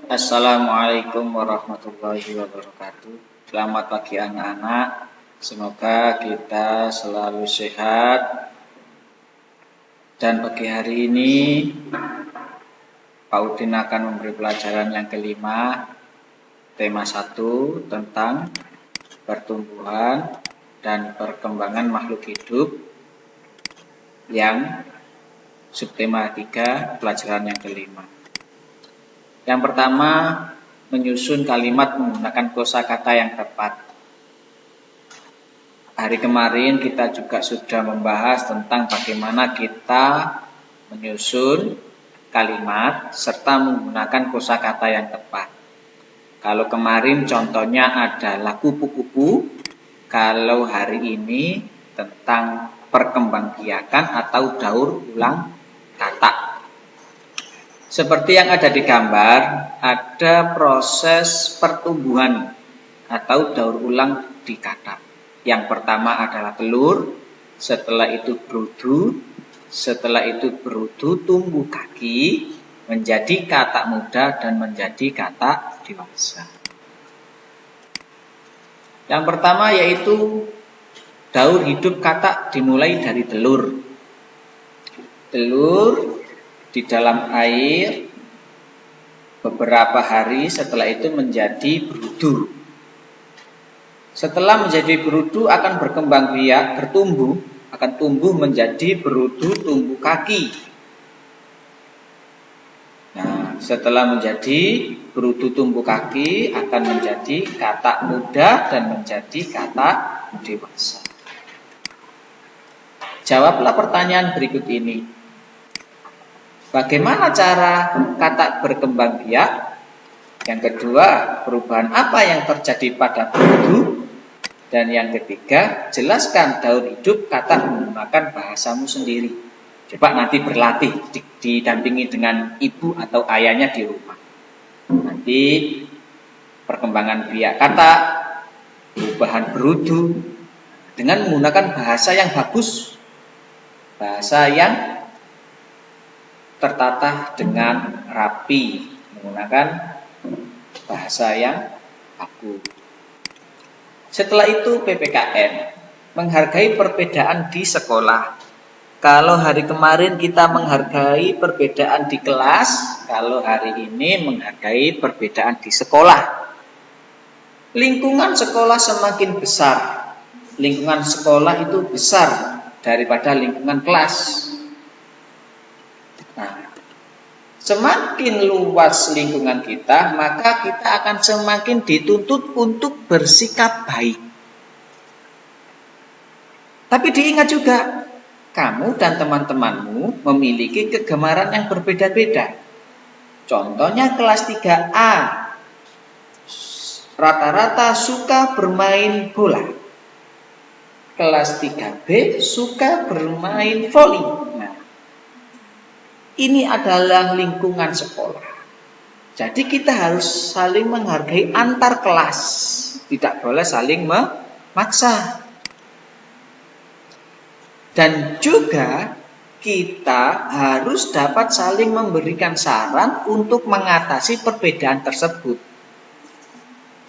Assalamualaikum warahmatullahi wabarakatuh. Selamat pagi anak-anak. Semoga kita selalu sehat. Dan pagi hari ini Pak Udin akan memberi pelajaran yang kelima, tema 1 tentang pertumbuhan dan perkembangan makhluk hidup, yang subtema 3 pelajaran yang kelima. Yang pertama, menyusun kalimat menggunakan kosakata yang tepat. Hari kemarin kita juga sudah membahas tentang bagaimana kita menyusun kalimat serta menggunakan kosakata yang tepat. Kalau kemarin contohnya adalah kupu-kupu, kalau hari ini tentang perkembangbiakan atau daur ulang kata. Seperti yang ada di gambar, ada proses pertumbuhan atau daur ulang di kata. Yang pertama adalah telur, setelah itu berudu, setelah itu berudu tumbuh kaki, menjadi kata muda dan menjadi kata dewasa. Yang pertama yaitu daur hidup kata dimulai dari telur. Telur di dalam air beberapa hari, setelah itu menjadi berudu. Setelah menjadi berudu akan berkembang biak, bertumbuh, akan tumbuh menjadi berudu tumbuh kaki. Nah, setelah menjadi berudu tumbuh kaki akan menjadi kata muda dan menjadi kata dewasa. Jawablah pertanyaan berikut ini. Bagaimana cara kata berkembang biak? Yang kedua, perubahan apa yang terjadi pada berudu? Dan yang ketiga, jelaskan daur hidup kata menggunakan bahasamu sendiri. Coba nanti berlatih, didampingi dengan ibu atau ayahnya di rumah. Nanti perkembangan biak kata, perubahan berudu, dengan menggunakan bahasa yang bagus, bahasa yang tertata dengan rapi, menggunakan bahasa yang baku. Setelah itu PPKN, menghargai perbedaan di sekolah. Kalau hari kemarin kita menghargai perbedaan di kelas, kalau hari ini menghargai perbedaan di sekolah. Lingkungan sekolah semakin besar. Lingkungan sekolah itu besar daripada lingkungan kelas. Nah, semakin luas lingkungan kita, maka kita akan semakin dituntut untuk bersikap baik. Tapi diingat juga, kamu dan teman-temanmu memiliki kegemaran yang berbeda-beda. Contohnya kelas 3A, rata-rata suka bermain bola. Kelas 3B suka bermain voli. Nah, ini adalah lingkungan sekolah. Jadi kita harus saling menghargai antar kelas. Tidak boleh saling memaksa. Dan juga kita harus dapat saling memberikan saran untuk mengatasi perbedaan tersebut.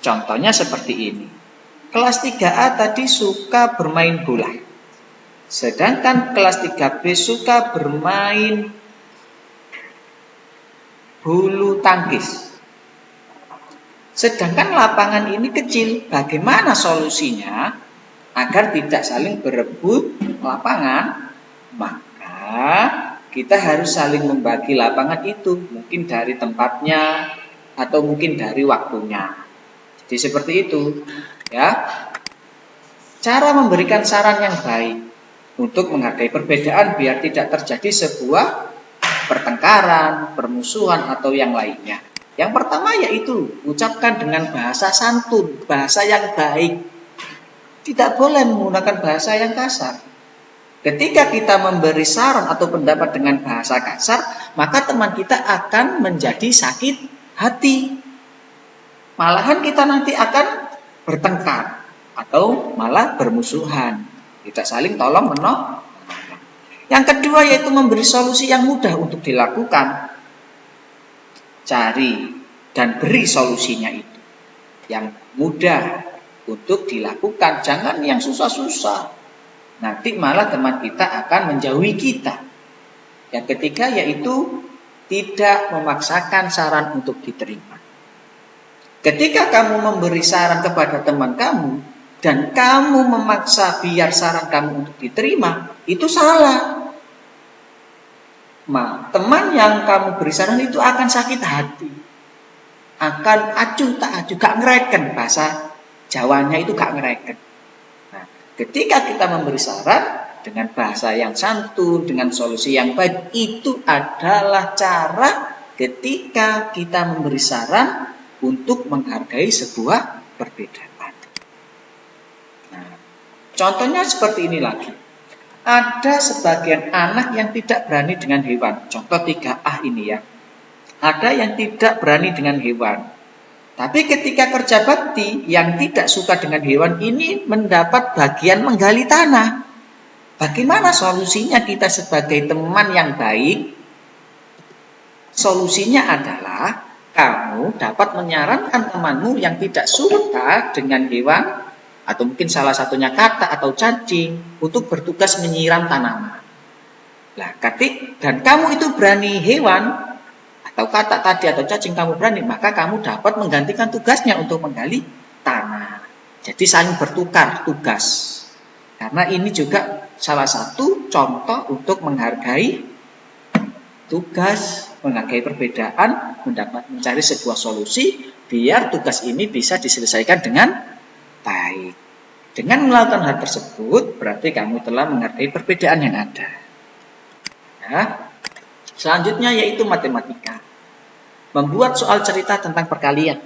Contohnya seperti ini. Kelas 3A tadi suka bermain bola. Sedangkan kelas 3B suka bermain bulu tangkis. Sedangkan lapangan ini kecil, bagaimana solusinya agar tidak saling berebut lapangan? Maka kita harus saling membagi lapangan itu, mungkin dari tempatnya atau mungkin dari waktunya. Jadi seperti itu, ya. Cara memberikan saran yang baik untuk menghargai perbedaan biar tidak terjadi sebuah pertengkaran, permusuhan, atau yang lainnya. Yang pertama yaitu ucapkan dengan bahasa santun, bahasa yang baik. Tidak boleh menggunakan bahasa yang kasar. Ketika kita memberi saran atau pendapat dengan bahasa kasar, maka teman kita akan menjadi sakit hati. Malahan kita nanti akan bertengkar atau malah bermusuhan. Tidak saling tolong menolong. Yang kedua yaitu memberi solusi yang mudah untuk dilakukan. Cari dan beri solusinya itu yang mudah untuk dilakukan, jangan yang susah-susah. Nanti malah teman kita akan menjauhi kita. Yang ketiga yaitu tidak memaksakan saran untuk diterima. Ketika kamu memberi saran kepada teman kamu dan kamu memaksa biar saran kamu untuk diterima, itu salah. Teman yang kamu beri saran itu akan sakit hati, akan acuh tak acuh, gak ngereken, bahasa Jawanya itu gak ngereken. Nah, ketika kita memberi saran dengan bahasa yang santun, dengan solusi yang baik, itu adalah cara ketika kita memberi saran untuk menghargai sebuah perbedaan. Nah, contohnya seperti ini lagi. Ada sebagian anak yang tidak berani dengan hewan. Contoh 3A ini ya. Ada yang tidak berani dengan hewan. Tapi ketika kerja bakti, yang tidak suka dengan hewan ini mendapat bagian menggali tanah. Bagaimana solusinya kita sebagai teman yang baik? Solusinya adalah kamu dapat menyarankan temanmu yang tidak suka dengan hewan, atau mungkin salah satunya kata atau cacing, untuk bertugas menyiram tanaman. Nah, dan kamu itu berani hewan, atau kata tadi atau cacing kamu berani, maka kamu dapat menggantikan tugasnya untuk menggali tanah. Jadi saling bertukar tugas. Karena ini juga salah satu contoh untuk menghargai tugas, menghargai perbedaan, mencari sebuah solusi, biar tugas ini bisa diselesaikan dengan baik. Dengan melakukan hal tersebut, berarti kamu telah menghargai perbedaan yang ada. Ya. Selanjutnya yaitu matematika. Membuat soal cerita tentang perkalian.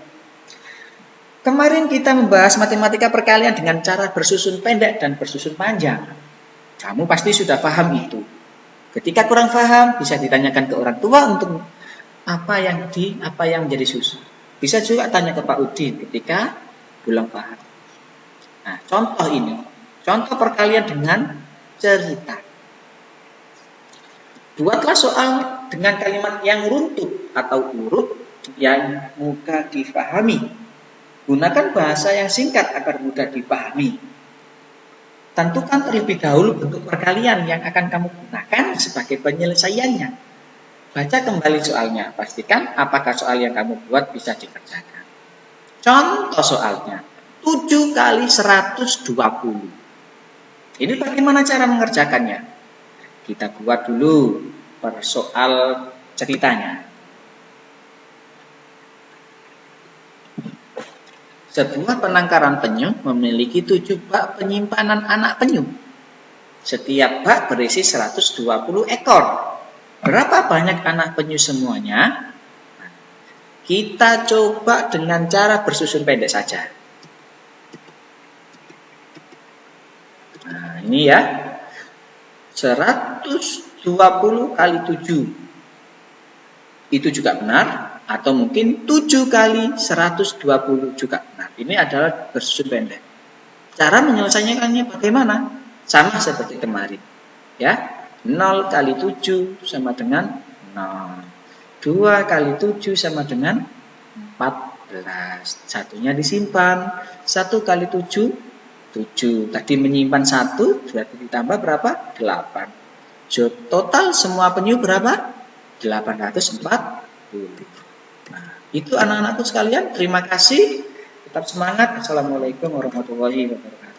Kemarin kita membahas matematika perkalian dengan cara bersusun pendek dan bersusun panjang. Kamu pasti sudah paham itu. Ketika kurang paham, bisa ditanyakan ke orang tua untuk apa yang menjadi susah. Bisa juga tanya ke Pak Udin ketika belum paham. Nah, contoh ini, contoh perkalian dengan cerita. Buatlah soal dengan kalimat yang runtut atau urut yang mudah dipahami. Gunakan bahasa yang singkat agar mudah dipahami. Tentukan terlebih dahulu bentuk perkalian yang akan kamu gunakan sebagai penyelesaiannya. Baca kembali soalnya, pastikan apakah soal yang kamu buat bisa dikerjakan. Contoh soalnya. 7 kali 120. Ini bagaimana cara mengerjakannya? Kita buat dulu soal ceritanya. Sebuah penangkaran penyu memiliki 7 bak penyimpanan anak penyu. Setiap bak berisi 120 ekor. Berapa banyak anak penyu semuanya? Kita coba dengan cara bersusun pendek saja. Nah, ini ya. 120 kali 7. Itu juga benar. Atau mungkin 7 kali 120 juga benar. Ini adalah bersusun pendek. Cara menyelesaikannya bagaimana? Sama seperti kemarin. Ya, 0 kali 7 sama dengan 0. 2 kali 7 sama dengan 14. Satunya disimpan. 1 kali 7 7. Tadi menyimpan 1, berarti ditambah berapa? 8. Total semua penyu berapa? 840. Nah, itu anak-anakku sekalian. Terima kasih. Tetap semangat. Assalamualaikum warahmatullahi wabarakatuh.